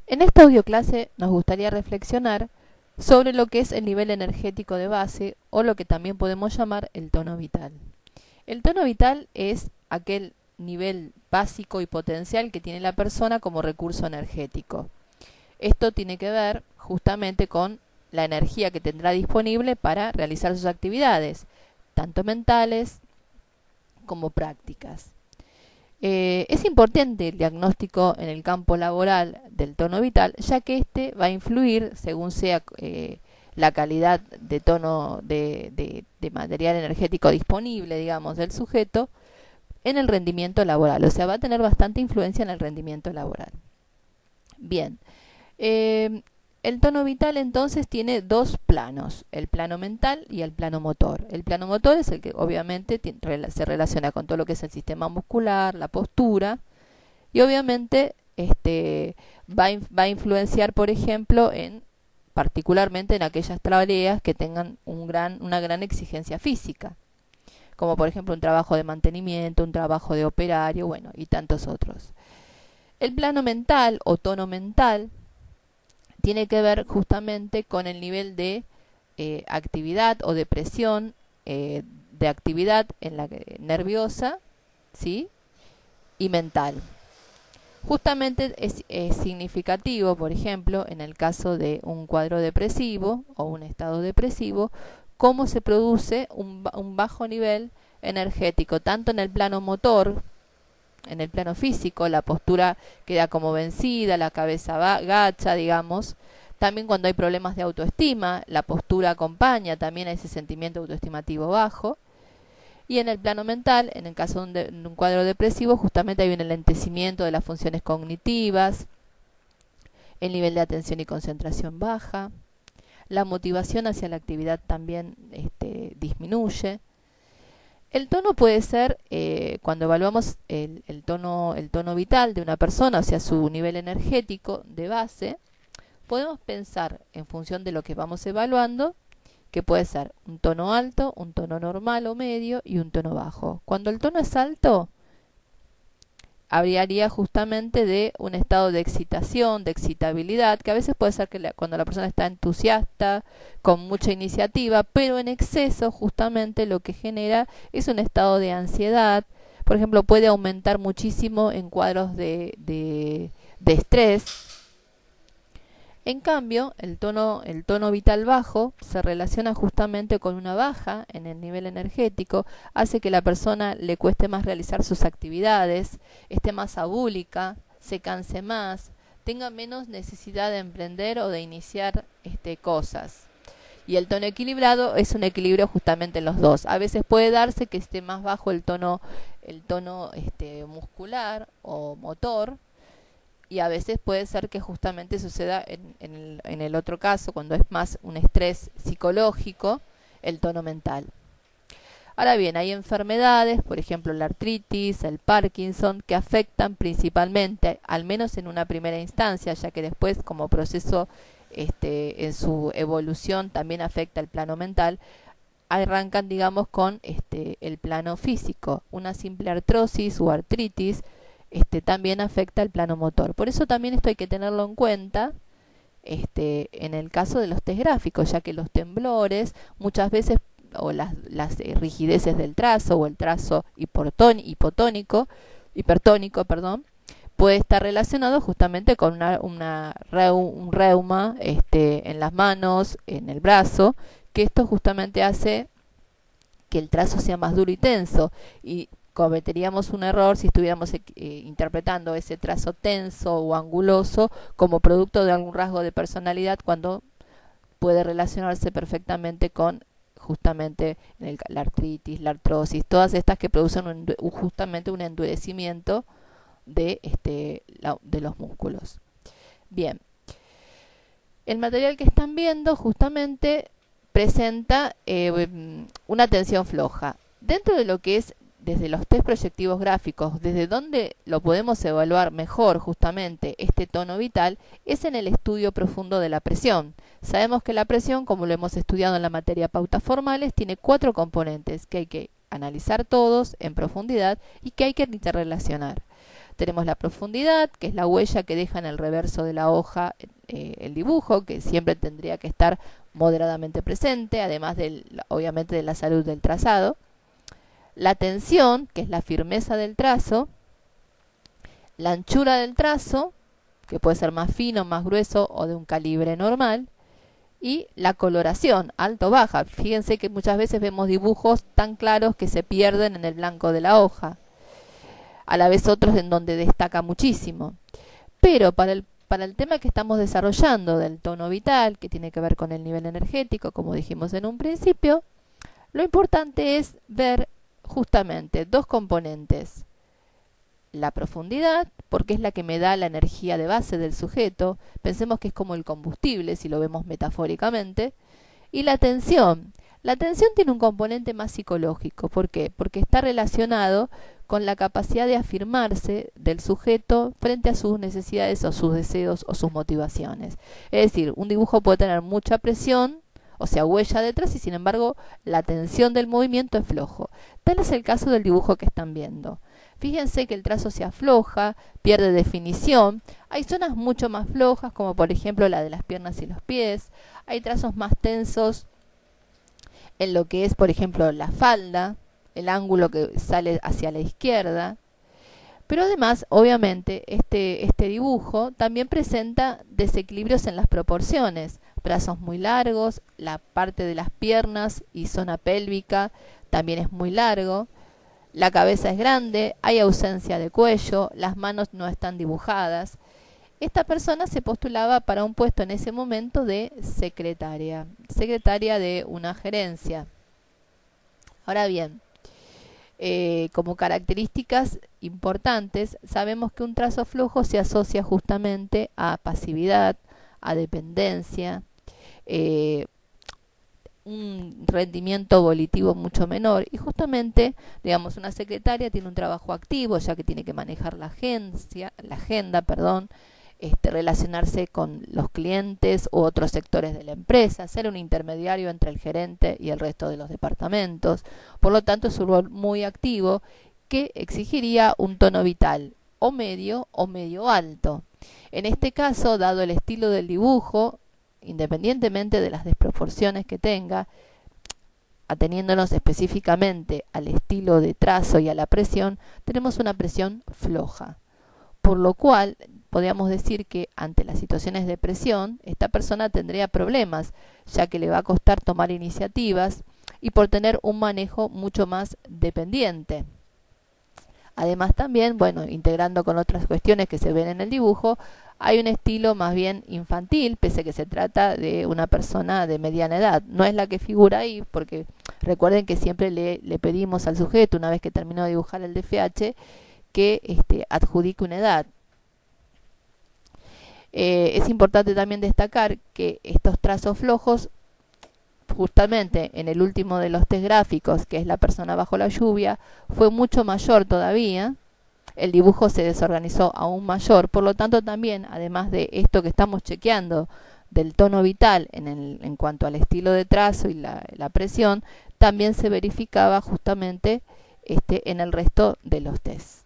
En esta audioclase nos gustaría reflexionar sobre lo que es el nivel energético de base o lo que también podemos llamar el tono vital. El tono vital es aquel nivel básico y potencial que tiene la persona como recurso energético. Esto tiene que ver justamente con la energía que tendrá disponible para realizar sus actividades, tanto mentales como prácticas. Es importante el diagnóstico en el campo laboral del tono vital, ya que este va a influir, según sea la calidad de tono de material energético disponible, digamos, del sujeto, en el rendimiento laboral. O sea, va a tener bastante influencia en el rendimiento laboral. Bien, el tono vital entonces tiene dos planos, el plano mental y el plano motor. El plano motor es el que obviamente se relaciona con todo lo que es el sistema muscular, la postura, y obviamente va a influenciar, por ejemplo, particularmente en aquellas tareas que tengan una gran exigencia física, como por ejemplo un trabajo de mantenimiento, un trabajo de operario, bueno, y tantos otros. El plano mental o tono mental tiene que ver justamente con el nivel de actividad o de presión de actividad en la nerviosa, ¿sí? Y mental. Justamente es significativo, por ejemplo, en el caso de un cuadro depresivo o un estado depresivo, cómo se produce un bajo nivel energético, tanto en el plano motor, en el plano físico, la postura queda como vencida, la cabeza gacha, digamos. También cuando hay problemas de autoestima, la postura acompaña también a ese sentimiento autoestimativo bajo. Y en el plano mental, en el caso de un cuadro depresivo, justamente hay un enlentecimiento de las funciones cognitivas, el nivel de atención y concentración baja, la motivación hacia la actividad también disminuye. El tono puede ser, cuando evaluamos el tono vital de una persona, o sea, su nivel energético de base, podemos pensar en función de lo que vamos evaluando, que puede ser un tono alto, un tono normal o medio y un tono bajo. Cuando el tono es alto, hablaría justamente de un estado de excitación, de excitabilidad, que a veces puede ser que cuando la persona está entusiasta, con mucha iniciativa, pero en exceso justamente lo que genera es un estado de ansiedad. Por ejemplo, puede aumentar muchísimo en cuadros de estrés. En cambio, el tono vital bajo se relaciona justamente con una baja en el nivel energético, hace que la persona le cueste más realizar sus actividades, esté más abúlica, se canse más, tenga menos necesidad de emprender o de iniciar cosas. Y el tono equilibrado es un equilibrio justamente en los dos. A veces puede darse que esté más bajo el tono muscular o motor, y a veces puede ser que justamente suceda en el otro caso, cuando es más un estrés psicológico, el tono mental. Ahora bien, hay enfermedades, por ejemplo la artritis, el Parkinson, que afectan principalmente, al menos en una primera instancia, ya que después como proceso en su evolución también afecta el plano mental, arrancan digamos con el plano físico. Una simple artrosis o artritis también afecta el plano motor. Por eso también esto hay que tenerlo en cuenta en el caso de los test gráficos, ya que los temblores muchas veces, o las rigideces del trazo o el trazo hipertónico, puede estar relacionado justamente con un reuma en las manos, en el brazo, que esto justamente hace que el trazo sea más duro y tenso, y cometeríamos un error si estuviéramos interpretando ese trazo tenso o anguloso como producto de algún rasgo de personalidad, cuando puede relacionarse perfectamente con justamente la artritis, la artrosis, todas estas que producen justamente un endurecimiento de los músculos. Bien, el material que están viendo justamente presenta una tensión floja. Dentro de lo que es desde los test proyectivos gráficos, desde donde lo podemos evaluar mejor justamente este tono vital, es en el estudio profundo de la presión. Sabemos que la presión, como lo hemos estudiado en la materia pautas formales, tiene 4 componentes que hay que analizar todos en profundidad y que hay que interrelacionar. Tenemos la profundidad, que es la huella que deja en el reverso de la hoja el dibujo, que siempre tendría que estar moderadamente presente, además obviamente de la salud del trazado. La tensión, que es la firmeza del trazo. La anchura del trazo, que puede ser más fino, más grueso o de un calibre normal. Y la coloración, alto o baja. Fíjense que muchas veces vemos dibujos tan claros que se pierden en el blanco de la hoja. A la vez otros en donde destaca muchísimo. Pero para el tema que estamos desarrollando del tono vital, que tiene que ver con el nivel energético, como dijimos en un principio, lo importante es ver justamente dos componentes. La profundidad, porque es la que me da la energía de base del sujeto, pensemos que es como el combustible, si lo vemos metafóricamente, y la tensión. La tensión tiene un componente más psicológico. ¿Por qué? Porque está relacionado con la capacidad de afirmarse del sujeto frente a sus necesidades o sus deseos o sus motivaciones. Es decir, un dibujo puede tener mucha presión, o sea, huella detrás, y sin embargo la tensión del movimiento es flojo. Tal es el caso del dibujo que están viendo. Fíjense que el trazo se afloja, pierde definición. Hay zonas mucho más flojas, como por ejemplo la de las piernas y los pies. Hay trazos más tensos en lo que es, por ejemplo, la falda, el ángulo que sale hacia la izquierda. Pero además, obviamente, este dibujo también presenta desequilibrios en las proporciones. Brazos muy largos, la parte de las piernas y zona pélvica también es muy largo. La cabeza es grande, hay ausencia de cuello, las manos no están dibujadas. Esta persona se postulaba para un puesto en ese momento de secretaria de una gerencia. Ahora bien, como características importantes, sabemos que un trazo flojo se asocia justamente a pasividad, a dependencia, un rendimiento volitivo mucho menor, y justamente, digamos, una secretaria tiene un trabajo activo, ya que tiene que manejar la agenda, relacionarse con los clientes u otros sectores de la empresa, ser un intermediario entre el gerente y el resto de los departamentos. Por lo tanto, es un rol muy activo que exigiría un tono vital o medio alto. En este caso, dado el estilo del dibujo, independientemente de las desproporciones que tenga, ateniéndonos específicamente al estilo de trazo y a la presión, tenemos una presión floja. Por lo cual, podríamos decir que ante las situaciones de presión, esta persona tendría problemas, ya que le va a costar tomar iniciativas y por tener un manejo mucho más dependiente. Además también, bueno, integrando con otras cuestiones que se ven en el dibujo, hay un estilo más bien infantil, pese a que se trata de una persona de mediana edad. No es la que figura ahí, porque recuerden que siempre le pedimos al sujeto, una vez que terminó de dibujar el DFH, que adjudique una edad. Es importante también destacar que estos trazos flojos, justamente en el último de los test gráficos, que es la persona bajo la lluvia, fue mucho mayor todavía. El dibujo se desorganizó aún mayor, por lo tanto también, además de esto que estamos chequeando del tono vital en cuanto al estilo de trazo y la presión, también se verificaba justamente en el resto de los tests.